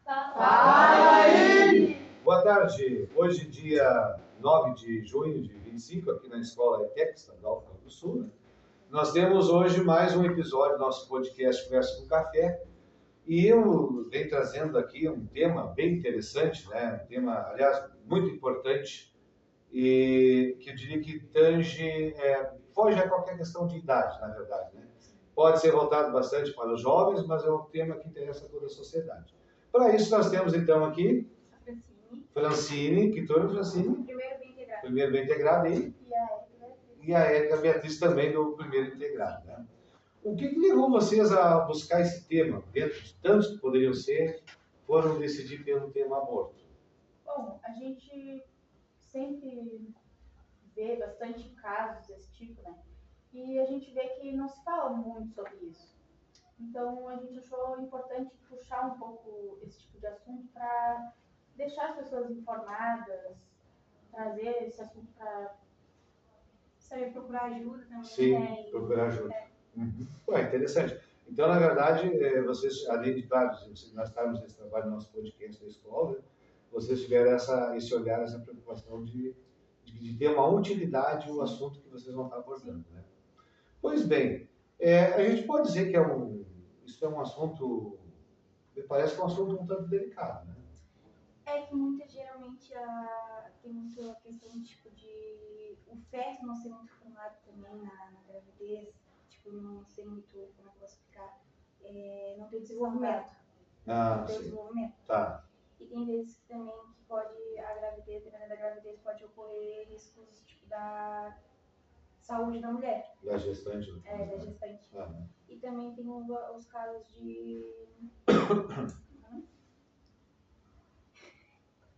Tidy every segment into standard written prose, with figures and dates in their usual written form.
Fala aí! Boa tarde. Hoje, dia 9 de junho de 25, aqui na Escola ETEC, Estadual do Rio Grande do Sul, né? Nós temos hoje mais um episódio do nosso podcast Conversa com Café. E eu venho trazendo aqui um tema bem interessante, né? Um tema, aliás, muito importante e que eu diria que tange, foge a qualquer questão de idade, na verdade, né? Pode ser voltado bastante para os jovens, mas é um tema que interessa a toda a sociedade. Para isso, nós temos então aqui Francine, que torna Francine? Primeiro bem integrado e a Érica Beatriz também do primeiro integrado, né? O que levou vocês a buscar esse tema? Dentro de tantos que poderiam ser, foram decidir pelo tema aborto? Bom, a gente sempre vê bastante casos desse tipo, né? E a gente vê que não se fala muito sobre isso. Então, a gente achou importante puxar um pouco esse tipo de assunto para deixar as pessoas informadas, trazer esse assunto para saber procurar ajuda também. Sim, né? procurar ajuda. Uhum. Ué, interessante. Então, na verdade, vocês, além de, claro, nós estarmos nesse trabalho no nosso podcast da escola, né, vocês tiveram esse olhar, essa preocupação de ter uma utilidade o assunto que vocês vão estar abordando, né? Pois bem, a gente pode dizer que isso é um assunto, me parece que é um assunto um tanto delicado, né? É que geralmente tem muito a questão tipo, de o feto não ser muito formado também na gravidez, tipo, não ser muito, como é que eu posso explicar, não ter desenvolvimento. Ah, não ter sim. desenvolvimento. Tá. E tem vezes também que pode, a gravidez, dependendo da gravidez, pode ocorrer riscos tipo, da saúde da mulher. Da gestante. Da gestante. Ah, e também tem os casos de...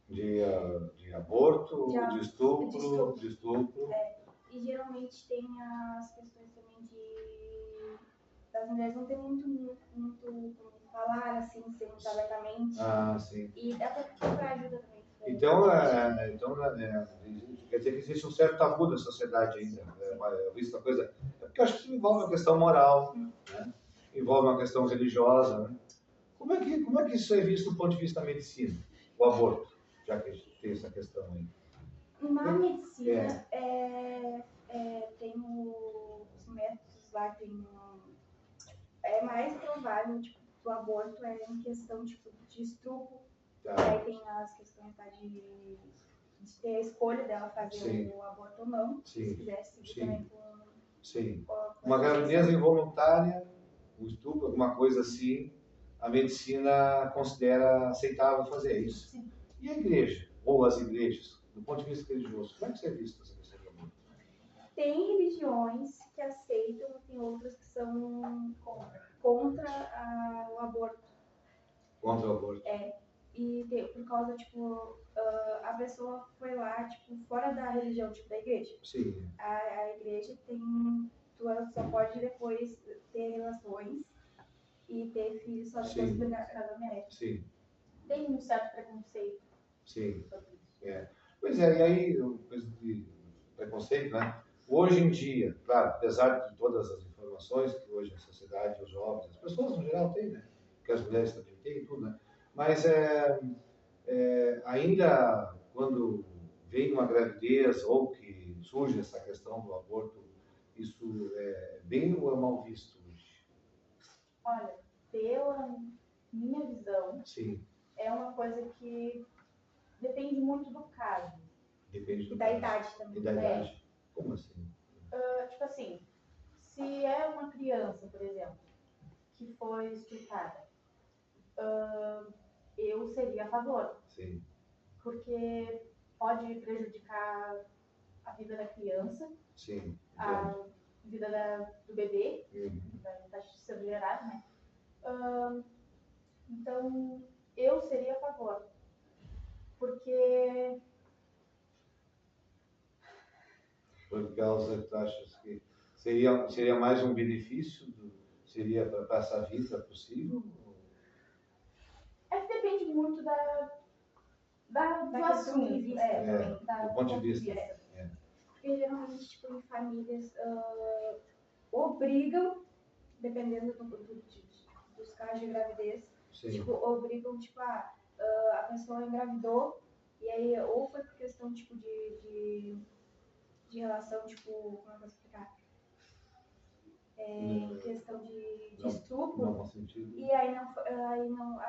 De aborto, de estupro. E geralmente tem as questões também das mulheres não terem muito como falar, assim, ser muito abertamente. Ah, sim. E dá para procurar ajuda também. Então, quer dizer que existe um certo tabu na sociedade ainda. Visto a coisa. É porque eu acho que isso envolve uma questão moral, né? Envolve uma questão religiosa, né? Como é que isso é visto do ponto de vista da medicina, o aborto, já que a gente tem essa questão aí? Na medicina, tem os métodos lá, é mais provável, tipo, do aborto em questão, tipo, de estupro. Tá. Aí tem as questões de ter a escolha dela fazer o aborto ou não. Sim. Se quiser seguir também com... Sim. Uma gravidez involuntária, um estupro, alguma coisa assim, a medicina considera aceitável fazer isso. Sim. E a igreja, ou as igrejas, do ponto de vista religioso, como é que você é visto essa questão do aborto? Tem religiões que aceitam, tem outras que são contra o aborto. Contra o aborto. E por causa, tipo, a pessoa foi lá, tipo, fora da religião, tipo, da igreja. Sim. A igreja tu só pode depois ter relações e ter filhos só depois do casamento. Sim. Tem um certo preconceito. Sim. Pois é, e aí, coisa de preconceito, né? Hoje em dia, claro, apesar de todas as informações que hoje a sociedade, os jovens, as pessoas no geral têm, né? Que as mulheres também têm e tudo, né? Mas ainda quando vem uma gravidez ou que surge essa questão do aborto, isso é bem ou é mal visto hoje? Olha, pela minha visão, Sim. é uma coisa que depende muito do caso. Depende do da caso. idade também. E da idade. Como assim? Tipo assim, se é uma criança, por exemplo, que foi estuprada, eu seria a favor. Sim. Porque pode prejudicar a vida da criança, Sim. a vida do bebê, da sendo gerado, né? Então, eu seria a favor. Porque... Por causa que tu achas que seria mais um benefício, seria para essa vida possível? É que depende muito do assunto. Do ponto de vista. Porque geralmente, tipo, em famílias obrigam, dependendo dos casos de gravidez, Sim. Tipo, obrigam, tipo, a pessoa engravidou, e aí ou foi por questão, tipo, de relação, tipo, como é que eu vou explicar? Em questão de Não estupro, faz sentido. e aí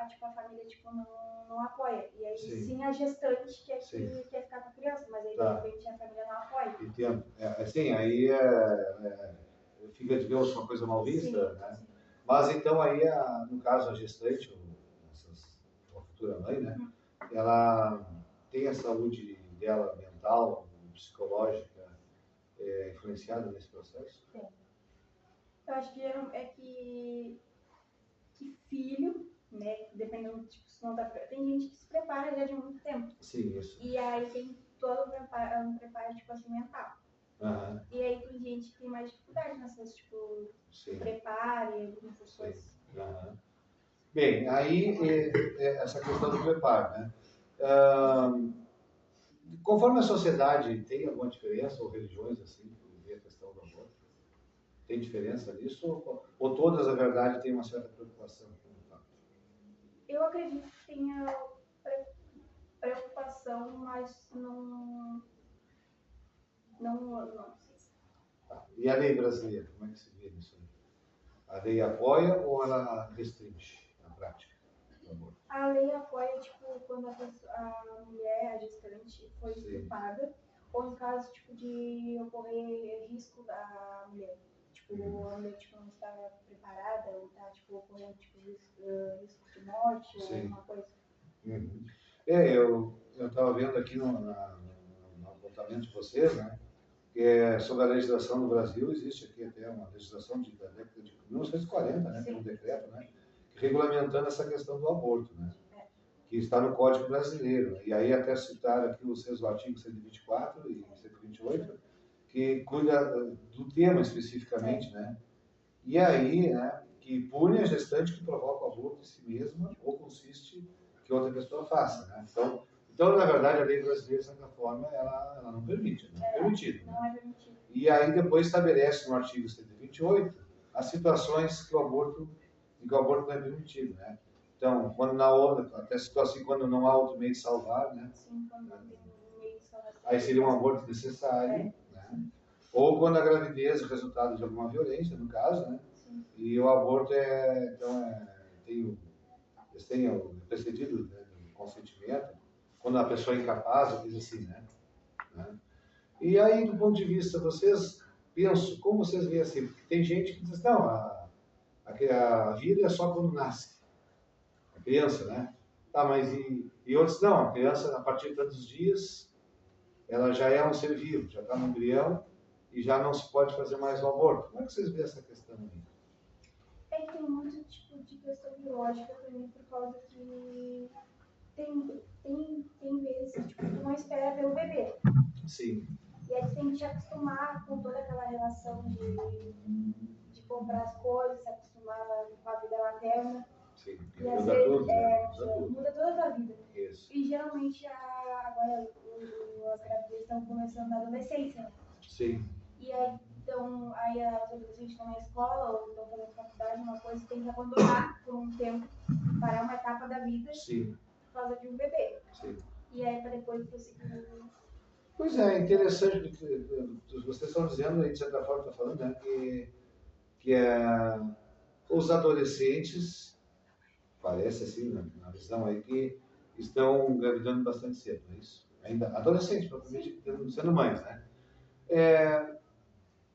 tipo, a família, tipo, não apoia. E aí Sim. sim a gestante quer Sim. ficar com a criança, mas aí Tá. de repente a família não apoia. Entendo. Assim, aí fica, digamos, uma coisa mal vista, Sim, né? sim. Mas então aí, no caso, a gestante, ou a futura mãe, né? Ela tem a saúde dela mental, psicológica, influenciada nesse processo? Tem. Eu acho que é que filho, né, dependendo, tipo, se não tá, tem gente que se prepara já de muito tempo. Sim, isso. E aí tem todo um preparo, tipo assim, mental. Aham. E aí tem gente que tem mais dificuldade nessas, tipo, Sim. preparo e algumas coisas. Aham. Bem, aí essa questão do preparo, né? Conforme a sociedade tem alguma diferença, ou religiões assim, por ver a questão do aborto, tem diferença nisso? Ou todas, na verdade, têm uma certa preocupação com o fato? Eu acredito que tenha preocupação, mas não sei. Tá. E a lei brasileira, como é que se vê nisso aí? A lei apoia ou ela restringe na prática do aborto? A lei apoia, tipo, quando a mulher, a gestante, foi Sim. estuprada, ou em caso, tipo, de ocorrer risco da mulher. Tipo, a mulher, tipo, não estava preparada, ou tá, tipo, ocorrendo, tipo, risco de morte, ou Sim. alguma coisa. Uhum. Eu estava vendo aqui no apontamento de vocês, né? Que é sobre a legislação no Brasil, existe aqui até uma legislação da década de 1940, né? Tem um decreto, né? Regulamentando essa questão do aborto, né? Que está no Código Brasileiro. E aí até citaram aqui vocês o artigo 124 e 128, que cuida do tema especificamente, né? E aí, né, que pune a gestante que provoca o aborto em si mesma ou consiste que outra pessoa faça, né? Então, na verdade, a lei brasileira, de certa forma, ela não permite, não é permitido. Não é permitido. E aí depois estabelece no artigo 128 as situações que o aborto não é permitido, né? Então, quando na outra, até citou assim, quando não há outro meio de salvar, né? Sim, quando não tem meio de salvação. Aí seria um aborto necessário, né? Ou quando a gravidez é resultado de alguma violência, no caso, né? Sim. E o aborto eles têm o precedido, né, do consentimento, quando a pessoa é incapaz, ou coisa assim, né? E aí, do ponto de vista, como vocês veem assim? Porque tem gente que diz, não, a vida é só quando nasce, a criança, né? Tá, mas e outros, não, a criança, a partir de tantos dias, ela já é um ser vivo, já está no embrião e já não se pode fazer mais o aborto. Como é que vocês veem essa questão aí? É que tem muito tipo de questão biológica também, por causa que tem vezes que tipo, tu não espera pelo bebê. Sim. E aí tu tem que te acostumar com toda aquela relação de comprar as coisas, se acostumar com a vida materna. Sim, E às muda vezes tudo, né? Muda tudo. muda toda a tua vida. Isso. E geralmente agora as gravidezes estão começando na adolescência, né? Sim. E aí, então, aí as adolescentes estão na escola ou estão fazendo faculdade, uma coisa, tem que abandonar por um tempo, parar uma etapa da vida. Sim. Por causa de um bebê. Sim. E aí, para depois prosseguir. Pois é, interessante que vocês estão dizendo aí, de certa forma, está falando, né, que os adolescentes, parece assim, na visão aí, que estão engravidando bastante cedo, não é isso? Ainda adolescentes, propriamente sendo mães, né?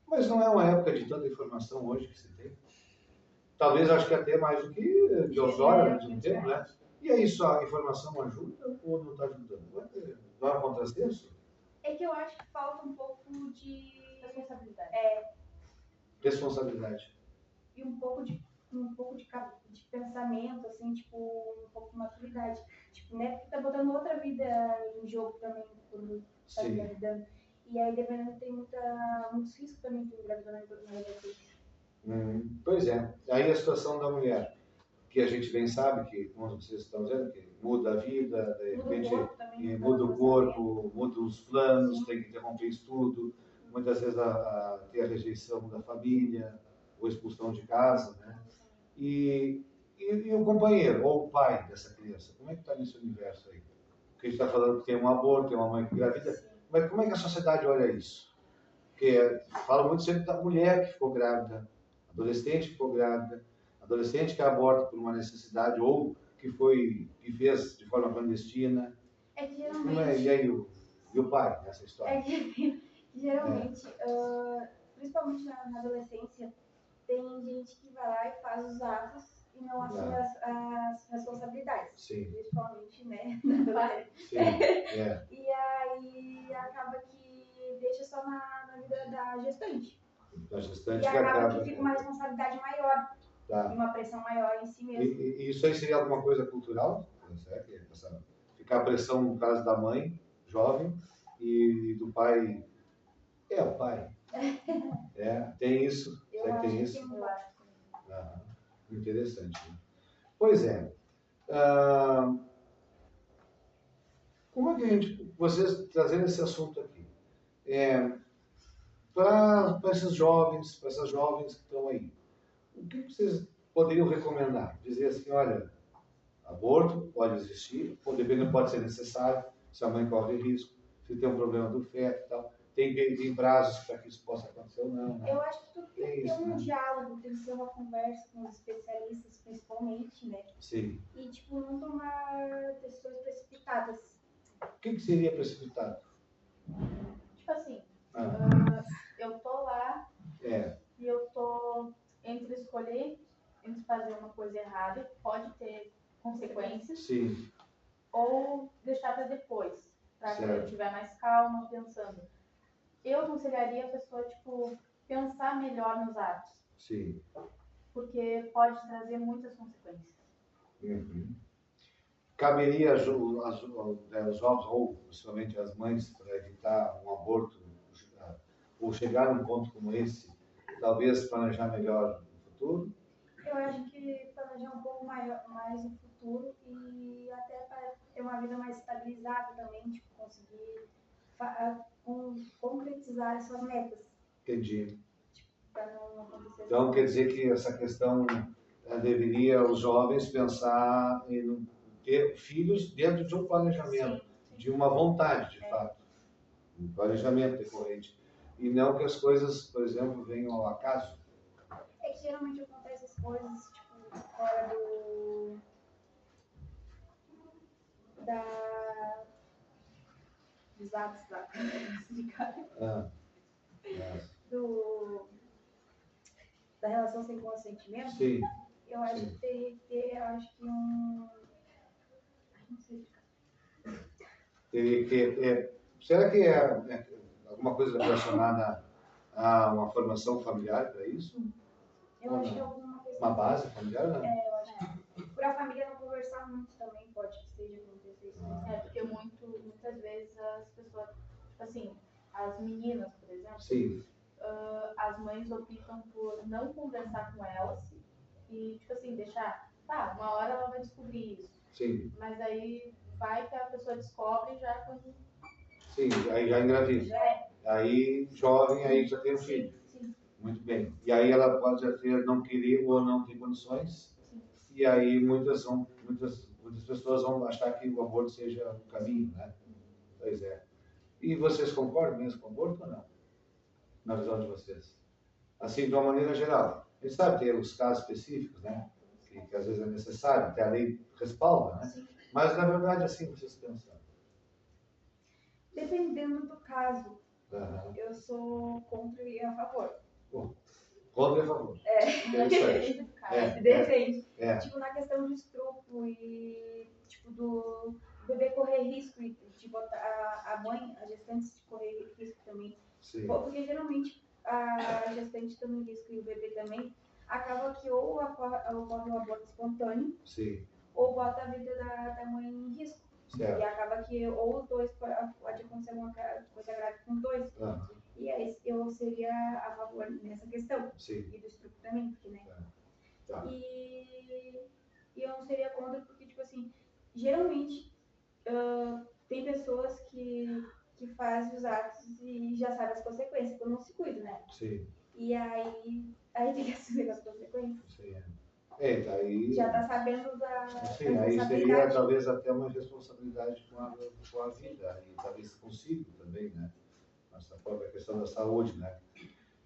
Mas não é uma época de tanta informação hoje que se tem. Talvez acho que até mais do que outrora, ao mesmo tempo, né? E aí, só a informação ajuda ou não está ajudando? Não é um contrassenso? É que eu acho que falta um pouco de Responsabilidade. Responsabilidade. E um pouco de pensamento, assim, tipo, um pouco de maturidade. Tipo, né? Porque tá botando outra vida em jogo também quando tá engravidando. E aí, dependendo, tem muitos riscos também de engravidamento na adolescência. Pois é. Aí a situação da mulher, que a gente bem sabe, que, como vocês estão dizendo, que muda a vida, de repente muda o corpo, muda os planos, tem que interromper estudo, muitas vezes tem a rejeição da família, ou expulsão de casa, né? E E o companheiro, ou o pai dessa criança, como é que está nesse universo aí? Porque a gente está falando que tem um aborto, tem uma mãe que engravida, mas como é que a sociedade olha isso? Porque fala muito sempre da mulher que ficou grávida, adolescente que ficou grávida, adolescente que aborta por uma necessidade ou que fez de forma clandestina. É que Como é? geralmente. E aí e o pai nessa história? É que geralmente, principalmente na adolescência, tem gente que vai lá e faz os atos e não assume as responsabilidades. Sim. Principalmente, né? Na adolescência. Sim, é. E aí acaba que deixa só na vida da gestante. Da gestante E que acaba que fica uma responsabilidade maior. Tá. E uma pressão maior em si mesmo. E isso aí seria alguma coisa cultural? Ficar a pressão no caso da mãe, jovem, e do pai. É, o pai. Tem isso. Eu Tem acho isso. que tem. Interessante. Né? Pois é. Como é que a gente. Vocês trazendo esse assunto aqui. Para esses jovens, para essas jovens que estão aí, o que vocês poderiam recomendar? Dizer assim, olha, aborto pode existir, dependendo, pode ser necessário, se a mãe corre risco, se tem um problema do feto e tal. Tem prazos para que isso possa acontecer ou não. Né? Eu acho que tudo tem que ter um né? diálogo, tem que ter uma conversa com os especialistas, principalmente, né? Sim. E, tipo, não tomar decisões precipitadas. O que seria precipitado? Tipo assim, eu tô lá e eu tô entre escolher, entre fazer uma coisa errada, que pode ter consequências, Sim. ou deixar para depois, para quando eu estiver mais calma, pensando. Eu aconselharia a pessoa, tipo, pensar melhor nos atos. Sim. Porque pode trazer muitas consequências. Uhum. Caberia os jovens, ou principalmente as mães, para evitar um aborto, ou chegar a um ponto como esse, talvez planejar melhor no futuro? Eu acho que planejar um pouco mais no futuro e até para ter uma vida mais estabilizada também, tipo, conseguir concretizar as suas metas. Entendi. Para não acontecer. Então, quer dizer que essa questão deveria os jovens pensar em ter filhos dentro de um planejamento, de uma vontade, de fato. Um planejamento decorrente. E não que as coisas, por exemplo, venham ao acaso. É que geralmente acontecem as coisas, tipo, fora dos atos da da relação sem consentimento. Sim. Eu acho que teria que ter, não sei explicar. Teria que será que é alguma coisa relacionada a uma formação familiar para isso? Eu acho que é alguma questão. Uma base familiar, não? Eu acho que por a família não conversar muito também pode que esteja acontecendo isso. Porque muitas vezes as pessoas, tipo assim, as meninas, por exemplo, Sim. As mães optam por não conversar com elas e, tipo assim, deixar, uma hora ela vai descobrir isso. Sim. Mas aí vai que a pessoa descobre já quando... Sim, aí já engravida. Aí jovem, aí já tem um filho. Sim. Muito bem. E aí ela pode até não querer ou não ter condições. Sim. E aí muitas pessoas vão achar que o aborto seja o caminho, né? Pois é. E vocês concordam mesmo com o aborto ou não? Na visão de vocês? Assim, de uma maneira geral. A gente sabe ter os casos específicos, né? Que às vezes é necessário, até a lei respalda, né? Sim. Mas, na verdade, assim vocês pensam. Dependendo do caso, eu sou contra e a favor. Contra e a favor. Depende. Tipo, na questão do estupro e, tipo, do bebê correr risco e, tipo, a mãe, a gestante correr risco também. Sim. Porque, geralmente, a gestante está no risco e o bebê também, acaba que ou ocorre um aborto espontâneo, sim, ou bota a vida da mãe em risco. Certo. E acaba que ou os dois pode acontecer alguma coisa grave com os dois. E aí eu seria a favor nessa questão. Sim. E do estupro também, porque, né? E eu não seria contra porque, tipo assim, geralmente tem pessoas que fazem os atos e já sabem as consequências, quando não se cuida, né? Sim. E aí tem que assumir as consequências. Sim. Tá aí. Já está sabendo da Sim, aí seria responsabilidade. talvez até uma responsabilidade com a vida, e talvez consigo também, né? Essa própria questão da saúde, né?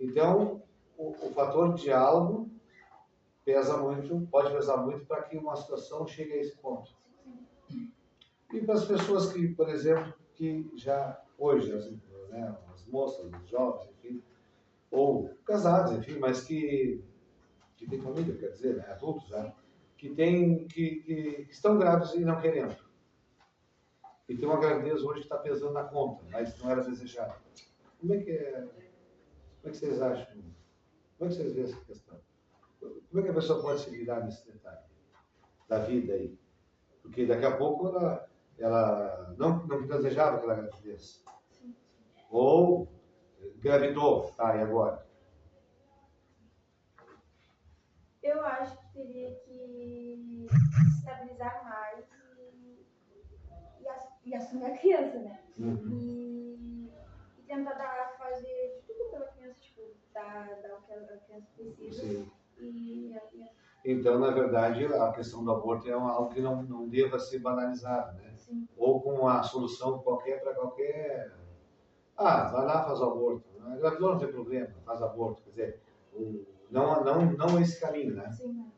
Então, o fator diálogo pesa muito, pode pesar muito para que uma situação chegue a esse ponto. E para as pessoas que, por exemplo, que já hoje, né, as moças, os jovens, enfim, ou casados, enfim, mas que têm família, quer dizer, né, adultos já, que estão grávidos e não querendo. E tem uma gravidez hoje que está pesando na conta, mas não era desejada. Como é que vocês acham? Como é que vocês veem essa questão? Como é que a pessoa pode se virar nesse detalhe da vida aí? Porque daqui a pouco ela não desejava aquela gravidez. Ou engravidou, tá, e agora? Eu acho que teria que se estabilizar mais e assumir a criança, né? E tentar fazer de tudo pela criança, tipo, dar o que a criança precisa. Sim. E Então, na verdade, a questão do aborto é algo que não deva ser banalizado, né? sim. Ou com uma solução qualquer para qualquer... vai lá, faz o aborto. Engravidou, não tem problema, faz aborto. Quer dizer, não esse caminho, né? Sim.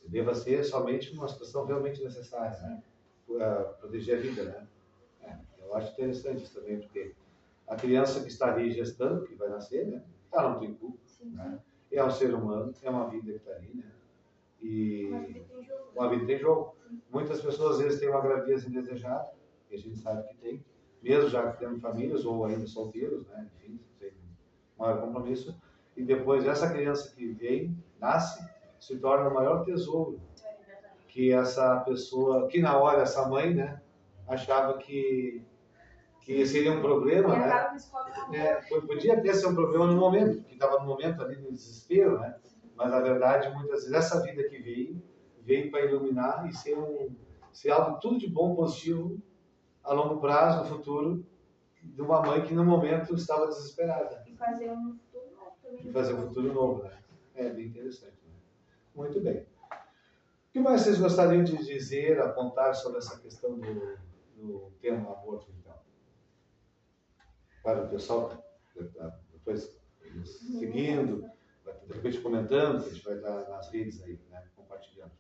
Deva ser somente uma situação realmente necessária, né? Para proteger a vida, né? Eu acho interessante isso também, porque a criança que está ali gestando, que vai nascer, né? Ela não tem culpa, né? É um ser humano, é uma vida que está ali, né? E Uma vida tem jogo. uma vida tem jogo. Muitas pessoas às vezes têm uma gravidez indesejada, e a gente sabe que tem, mesmo já tendo famílias ou ainda solteiros, né? Enfim, sem maior compromisso. E depois essa criança que vem, nasce, se torna o maior tesouro que essa pessoa, que na hora essa mãe, né, achava que seria um problema, né? Podia até ser um problema no momento, que estava no momento ali no desespero, né? Mas na verdade, muitas vezes essa vida que veio para iluminar e ser algo tudo de bom, positivo, a longo prazo, no futuro, de uma mãe que no momento estava desesperada. E fazer um futuro novo também. E fazer um futuro novo, né? É bem interessante, né? Muito bem. O que mais vocês gostariam de dizer, apontar sobre essa questão do tema aborto, então? Para o pessoal depois nos seguindo, de repente comentando, que a gente vai estar nas redes aí, né, compartilhando.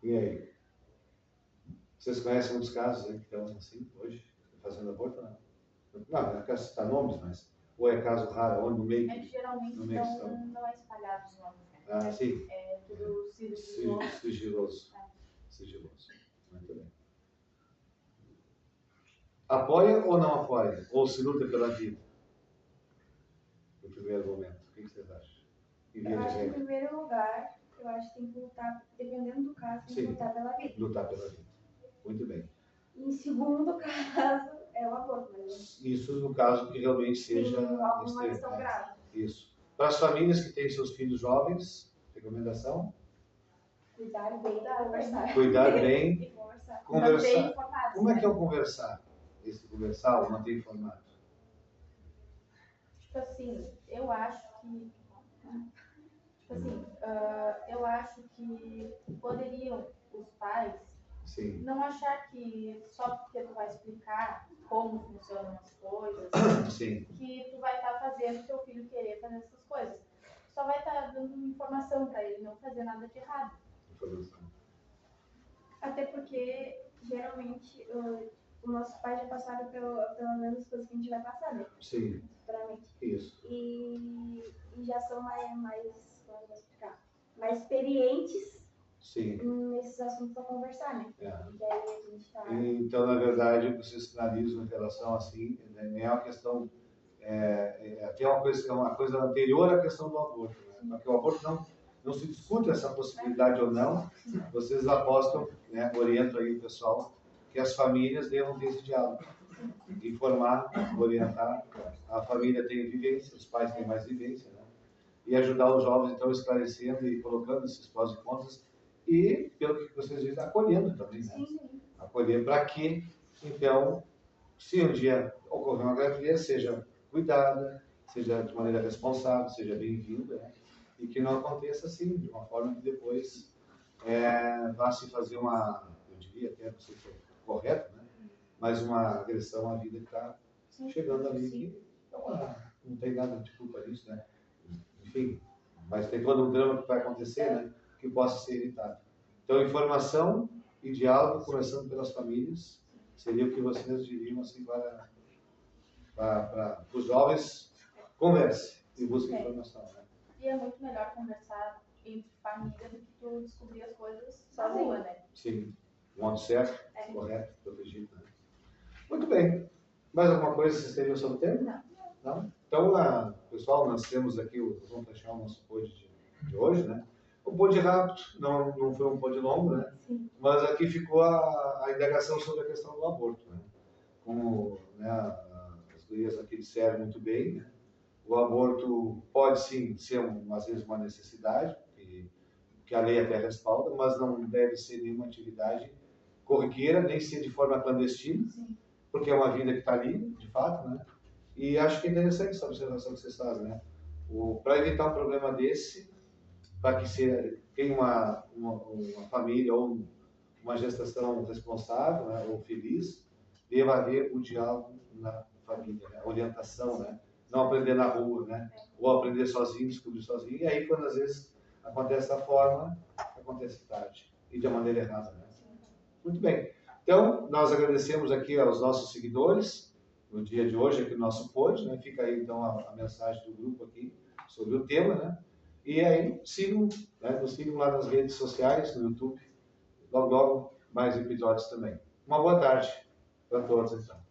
E aí? Vocês conhecem muitos casos aí que estão assim, hoje, fazendo aborto? Não quero citar nomes, mas... Ou é caso raro, onde no meio... Geralmente no meio não é espalhado os nomes, né? Sim. É tudo sigiloso. Sigiloso. Muito bem. Apoia ou não apoia? Ou se luta pela vida? No primeiro momento. O que vocês acham? Eu acho que, em primeiro lugar, eu acho que tem que lutar, dependendo do caso, tem que lutar pela vida. Lutar pela vida. Muito bem. E em segundo caso, é o aborto. Mas... Isso no caso que realmente seja... alguma questão grave. Isso. Para as famílias que têm seus filhos jovens, recomendação? Cuidar bem e conversar. Cuidar bem e conversar. Conversar. Como é que é o conversar? Esse conversar ou manter informado? Tipo assim, eu acho que... eu acho que poderiam os pais não achar que só porque tu vai explicar como funcionam as coisas, que tu vai estar fazendo o teu filho querer fazer essas coisas. Só vai estar dando informação para ele não fazer nada de errado. Até porque, geralmente, os nossos pais já passaram pelas mesmas coisas que a gente vai passar, né? Sim. Futuramente. Isso. E já são mais experientes nesses assuntos para conversar, né? E aí a gente tá... Então, na verdade, o que vocês sinalizam em relação assim, né, é uma questão, até uma coisa anterior à questão do aborto, né? Porque o aborto não se discute essa possibilidade ou não, vocês apostam, né, orientam aí o pessoal, que as famílias devam ter esse diálogo, informar, orientar, a família tem vivência, os pais têm mais vivência, né? E ajudar os jovens, então, esclarecendo e colocando esses prós e contras, e, pelo que vocês dizem, acolhendo também, né? Acolher para que, então, se um dia ocorrer uma gravidez, seja cuidada, seja de maneira responsável, seja bem-vinda, né? E que não aconteça assim, de uma forma que depois vá se fazer uma, eu diria até, não sei se é correto, né? Mas uma agressão à vida que está chegando ali, que não tem nada de culpa nisso, né? Enfim, mas tem todo um drama que vai acontecer, né? Que possa ser evitado. Então, informação e diálogo, começando pelas famílias, seria o que vocês diriam assim para os jovens, converse e busque informação, né? E é muito melhor conversar entre família do que tu descobrir as coisas sozinho, né? Sim, do modo certo, correto, protegido, né? Muito bem. Mais alguma coisa que vocês teriam sobre o tema? Não? Então, pessoal, nós temos aqui, vamos fechar o nosso pod de hoje, né? Um pod rápido, não foi um pod longo, né? Sim. Mas aqui ficou a indagação sobre a questão do aborto, né? Como, né, as gurias aqui disseram muito bem, né? O aborto pode sim ser, às vezes, uma necessidade, que a lei até respalda, mas não deve ser nenhuma atividade corriqueira, nem ser de forma clandestina, porque é uma vida que está ali, de fato, né? E acho que é interessante essa observação que vocês fazem, né? Para evitar um problema desse, para que se tenha uma família ou uma gestação responsável, né, ou feliz, deva haver o diálogo na família, né? A orientação, né? Não aprender na rua, né? Ou aprender sozinho, descobrir sozinho. E aí, quando às vezes acontece dessa forma, acontece tarde e de maneira errada, né? Muito bem. Então, nós agradecemos aqui aos nossos seguidores no dia de hoje, aqui no nosso pod, né? Fica aí, então, a mensagem do grupo aqui sobre o tema, né? E aí, sigam, né? Nos sigam lá nas redes sociais, no YouTube. Logo, logo, mais episódios também. Uma boa tarde para todos, então.